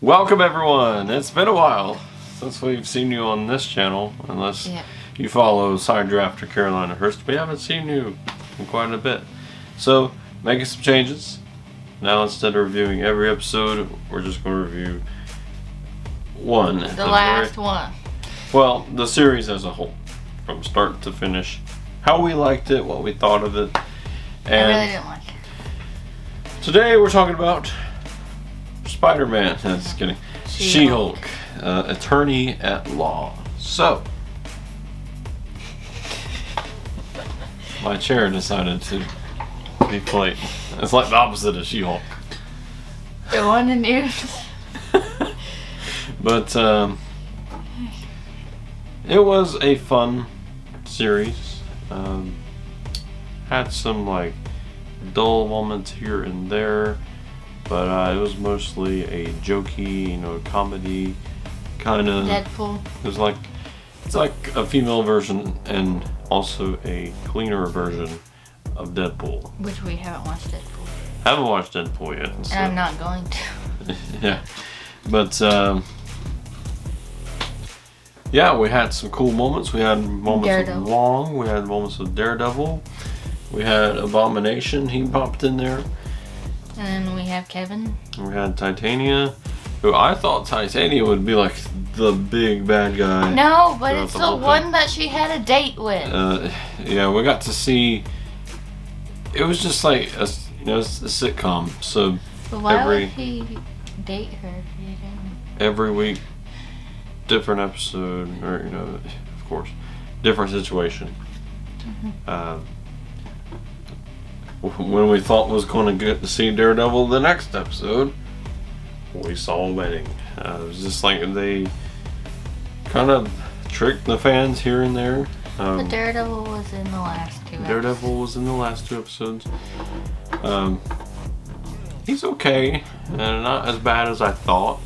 Welcome everyone! It's been a while since we've seen you on this channel, unless you follow Side Drafter Carolina Hurst. We haven't seen you in quite a bit. So, making some changes. Now instead of reviewing every episode, we're just going to review one. The last one. Well, the series as a whole. From start to finish. How we liked it, what we thought of it. And I really didn't like it. Today we're talking about Spider-Man. Just kidding. She-Hulk, attorney at law. So, my chair decided to be polite. It's like the opposite of She-Hulk. It won the news. But it was a fun series. Had some like dull moments here and there. But it was mostly a jokey, comedy kind of. Deadpool. It's like a female version and also a cleaner version of Deadpool. Which we haven't watched Deadpool. Haven't watched Deadpool yet. So. And I'm not going to. Yeah, but yeah, we had some cool moments. We had moments of Wong. We had moments of Daredevil. We had Abomination. He popped in there. And then we have Kevin. We had Titania, who I thought Titania would be like the big bad guy. No, but it's the one that she had a date with. Yeah, we got to see. It was just like a sitcom. So but why would he date her? Every week, different episode, or of course, different situation. Mm-hmm. When we thought was going to get to see Daredevil the next episode, we saw a wedding. It was just like they kind of tricked the fans here and there. But Daredevil was in the last two episodes. Daredevil was in the last two episodes. He's okay, and not as bad as I thought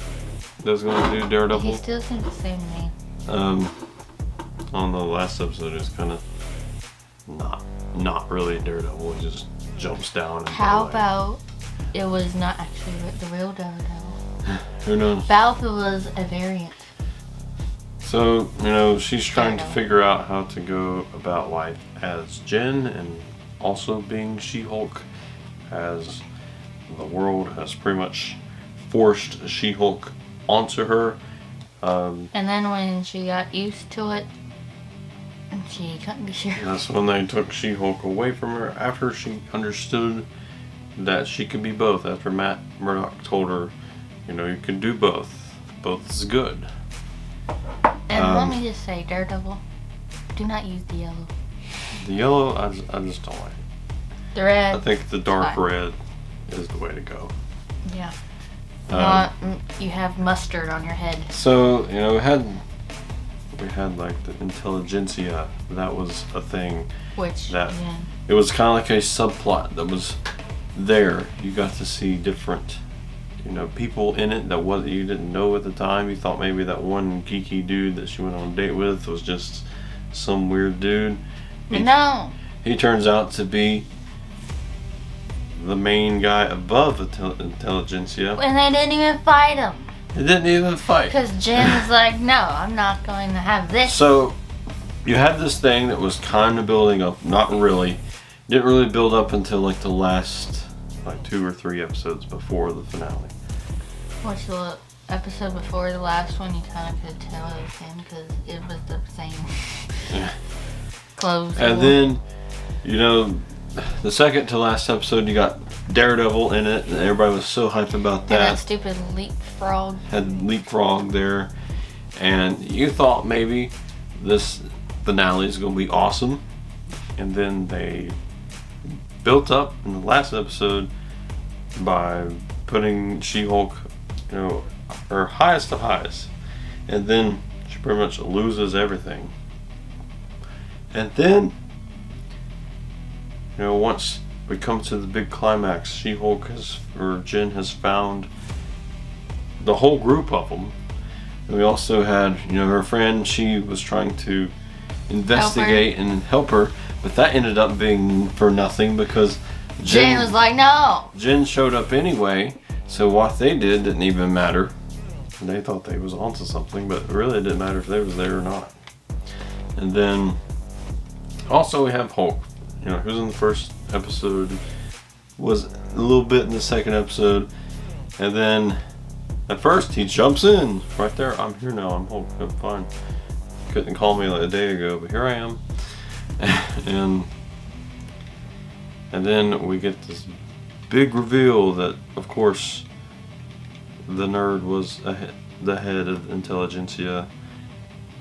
they was going to do Daredevil. He still seems the same name. On the last episode, it's kind of not really Daredevil. He just jumps down. And how about it was not actually the real Daredevil? Who knows? Balfa was a variant. So, she's trying to figure out how to go about life as Jen and also being She-Hulk, as the world has pretty much forced She-Hulk onto her. And then when she got used to it, she couldn't be sure. That's when they took She-Hulk away from her after she understood that she could be both. After Matt Murdock told her, you can do both. Both is good. And let me just say, Daredevil, do not use the yellow. The yellow, I just don't like. The red. I think the dark red is the way to go. Yeah. You have mustard on your head. So, we had like the intelligentsia. That was a thing. It was kind of like a subplot that was there. You got to see different people in it that you didn't know at the time. You thought maybe that one geeky dude that she went on a date with was just some weird dude. No. He turns out to be the main guy above intelligentsia. And they didn't even fight him. They didn't even fight. Because Jen was like, no, I'm not going to have this. So, you had this thing that was kind of building up. Not really. Didn't really build up until like the last 2 or 3 episodes before the finale. Which the episode before the last one, you kind of could tell it was him because it was the same clothes. And then, the second to last episode, you got Daredevil in it, and everybody was so hyped about that. And that stupid leapfrog. Had leapfrog there, and you thought maybe this finale is going to be awesome, and then they built up in the last episode by putting She-Hulk, her highest of highs, and then she pretty much loses everything. And then, once we come to the big climax, She-Hulk Jen has found the whole group of them. And we also had, her friend, she was trying to investigate and help her, but that ended up being for nothing because Jen was like, no. Jen showed up anyway, so what they did didn't even matter. they thought they was onto something, but really it didn't matter if they was there or not. And then also we have Hulk, you know, who's in the first episode, was a little bit in the second episode, and then at first he jumps in right there. I'm here now. I'm Hulk. I'm fine. Couldn't call me like a day ago, but here I am. and then we get this big reveal that, of course, the nerd was the head of Intelligentsia,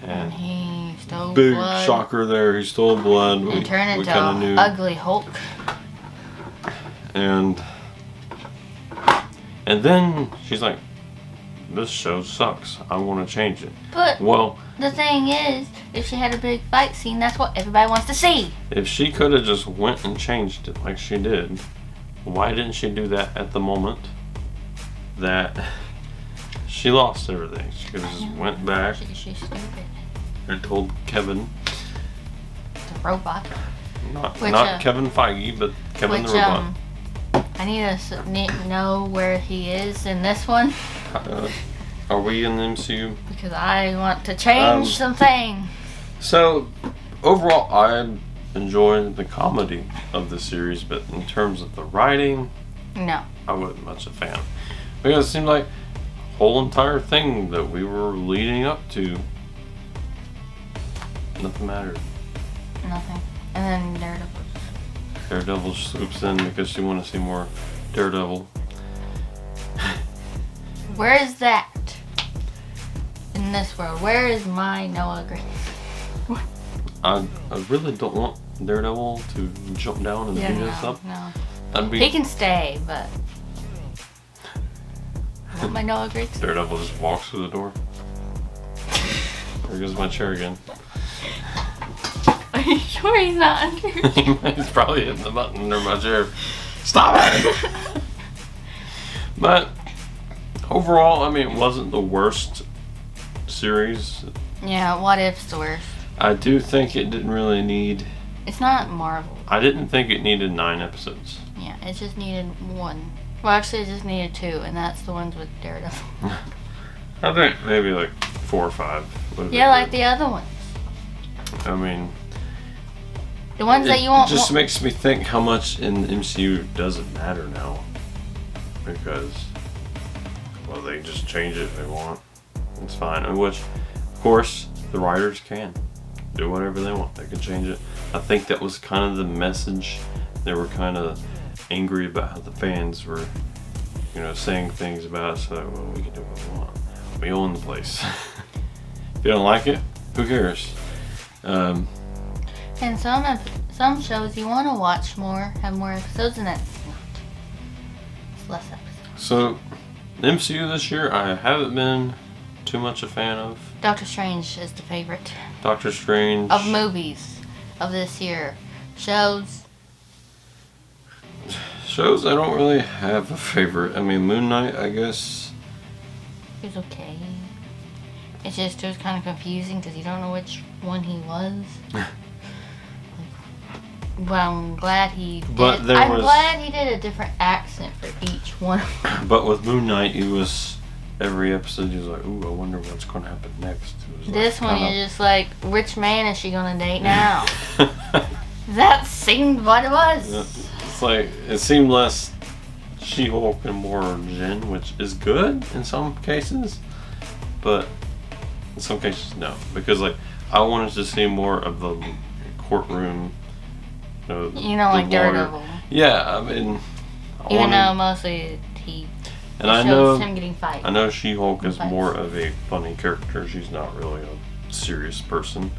And he stole big blood. shocker there. He stole blood. And turned into kinda an knew. ugly Hulk. And then she's like, "This show sucks. I want to change it." But Well, the thing is, if she had a big fight scene, that's what everybody wants to see. if she could have just went and changed it like she did, why didn't she do that at the moment that she lost everything? She could have just went back She's stupid. and told Kevin, It's a robot. not Which, Kevin Feige, but Kevin the robot. I need to know where he is in this one Are we in the MCU? because I want to change something. So, overall, I enjoyed the comedy of the series, but in terms of the writing, No. I wasn't much a fan. Because it seemed like the whole entire thing that we were leading up to, nothing mattered. Nothing. And then Daredevil. Daredevil swoops in because she wanted to see more Daredevil. Where is that? In this world, where is my Noah Green? I really don't want Daredevil to jump down and beat us up. No. That'd be He can stay, but I want my Noah Green. Daredevil just walks through the door. There goes my chair again. Are you sure he's not under? He's probably hitting the button under my chair. Stop it! But overall, I mean, it wasn't the worst series. Yeah, what if's the worst? I do think it didn't really need. It's not Marvel. I didn't think it needed 9 episodes. Yeah, it just needed one. Well, actually, it just needed 2, and that's the ones with Daredevil. I think maybe like 4 or 5. would've been Yeah, like good. the other ones. I mean, The ones that it you want. just makes me think how much in the MCU doesn't matter now. Because, well, they just change it if they want. It's fine. And which, of course, the writers can do whatever they want. They can change it. I think that was kind of the message. They were kind of angry about how the fans were, saying things about us. So, well, we can do what we want. We own the place. If you don't like it, who cares? And some shows you want to watch more, have more episodes, and that's not. It's less episodes. So, the MCU this year, I haven't been too much a fan of. Doctor Strange is the favorite Doctor Strange. of movies of this year. Shows. Shows, I don't really have a favorite. I mean, Moon Knight, I guess. It was okay. It was kind of confusing because you don't know which one he was. Well, I'm glad he did. But there I'm was- glad he did a different accent for each one. But with Moon Knight, he was, every episode, he was like, ooh, I wonder what's going to happen next. It was like This one, kinda- you're just like, which man is she gonna date now? That seemed what it was. It's like, it seemed less She-Hulk and more Jen, which is good in some cases. But in some cases, no. Because, like, I wanted to see more of the courtroom. Like the lawyer. Daredevil. Yeah, I mean, Even though mostly he and I shows know, him getting fight. I know She-Hulk is Fights. more of a funny character. She's not really a serious person.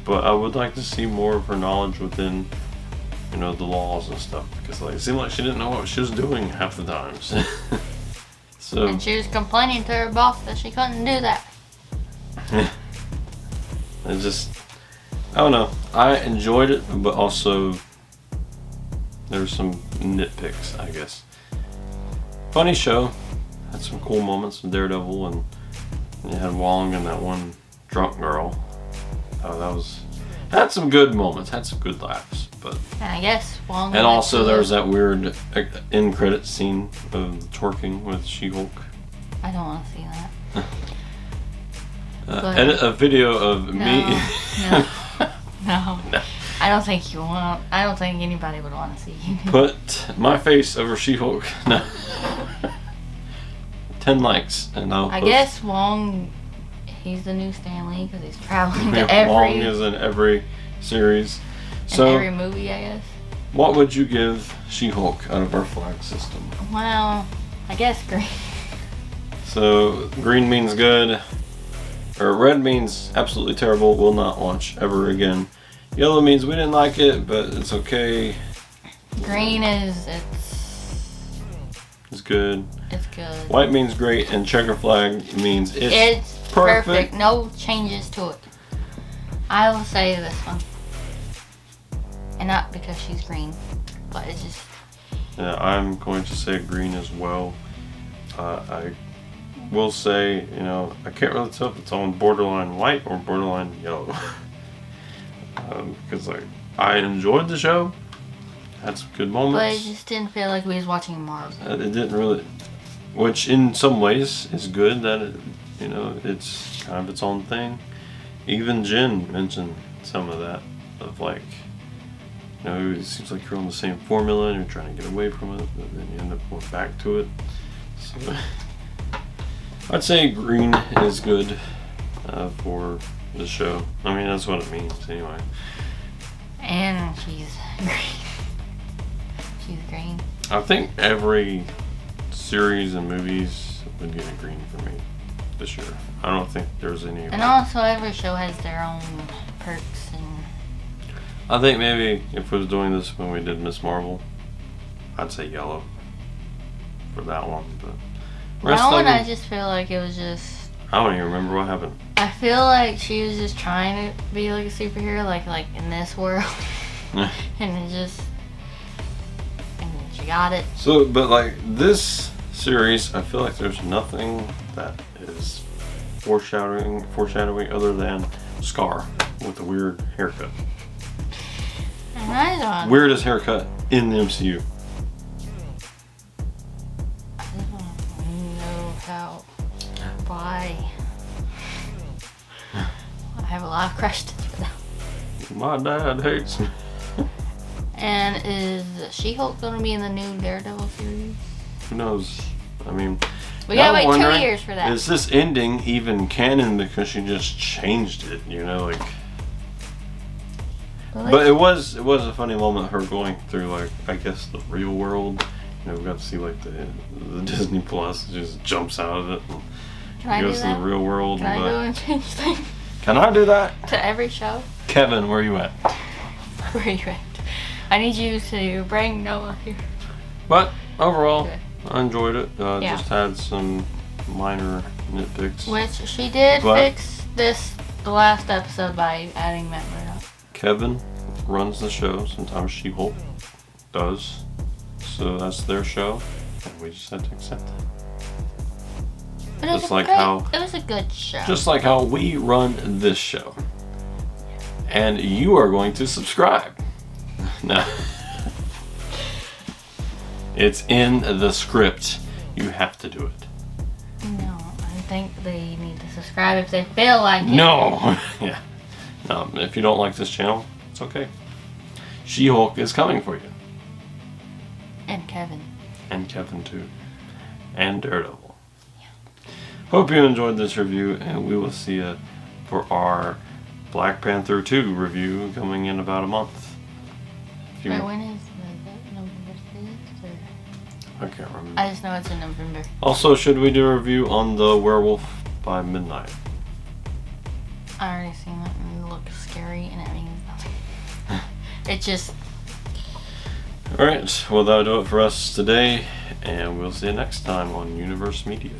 But I would like to see more of her knowledge within, the laws and stuff. Because like, it seemed like she didn't know what she was doing half the times. So, And she was complaining to her boss that she couldn't do that. it just, I don't know. I enjoyed it, but also there were some nitpicks, I guess. Funny show. Had some cool moments with Daredevil, and you had Wong and that one drunk girl. Had some good moments, had some good laughs, but. And I guess Wong. And also there was that weird end credit scene of the twerking with She-Hulk. I don't want to see that. Edit a video of me. No. No. I don't think you want. I don't think anybody would want to see you. Put my face over She-Hulk. No. 10 likes, and I'll. I post. guess Wong, he's the new Stan Lee because he's traveling Yeah, to every Wong is in every series. So, every movie, I guess. what would you give She-Hulk out of our flag system? Well, I guess green. So, green means good, or red means absolutely terrible, will not watch ever again. Yellow means we didn't like it, but it's okay. Green is It's good. it's good. White means great, and checker flag means It's perfect. No changes to it. I will say this one, and not because she's green, but it's just. Yeah, I'm going to say green as well. I will say, I can't really tell if it's on borderline white or borderline yellow. Because I enjoyed the show, had some good But it moments. just didn't feel like we was watching Marvel. It didn't really, which in some ways is good that it's kind of its own thing. Even Jen mentioned some of that, of it seems like you're on the same formula and you're trying to get away from it, but then you end up going back to it. So I'd say green is good for the show. I mean, that's what it means anyway. And she's green. She's green. I think every series and movies would get a green for me this year. I don't think there's any. And also, every show has their own perks and. I think maybe if we was doing this when we did Miss Marvel, I'd say yellow for that one. But rest That of one, them, I just feel like it was just. I don't even remember what happened. I feel like she was just trying to be like a superhero, like in this world, and it just. And then she got it. So, but this series, I feel like there's nothing that is foreshadowing other than Scar with a weird haircut. And I don't. Weirdest haircut in the MCU. I don't know how. Why? I have a lot of questions for that. My dad hates me. And is She-Hulk going to be in the new Daredevil series? Who knows? I mean, We now gotta I'm wait 2 wondering, years for that. Is this ending even canon because she just changed it? But it was a funny moment, her going through I guess the real world. We got to see the Disney Plus just jumps out of it and Can I do goes to the that? real world. Can I go and change things Can I do that? to every show? Kevin, where you at? Where are you at? I need you to bring Noah here. But overall, Okay. I enjoyed it. Yeah. Just had some minor nitpicks. Which she did But- fix the last episode by adding Matt Murdock. Kevin runs the show. Sometimes She-Hulk does. So that's their show. And we just had to accept it. But it was, Just like how- it was a good show. Just like how we run this show. And you are going to subscribe. No. It's in the script. You have to do it. No, I think they need to subscribe if they feel like it. No. Yeah. No, if you don't like this channel, it's okay. She-Hulk is coming for you. And Kevin. And Kevin too. And Daredevil. Hope you enjoyed this review, and we will see you for our Black Panther 2 review coming in about a month. If you- Wait, when is that? November 6th? Or? I can't remember. I just know it's in November. Also, should we do a review on The Werewolf by Midnight? I already seen it and it looks scary and it means nothing. It just. Alright, well that'll do it for us today, and we'll see you next time on Universe Media.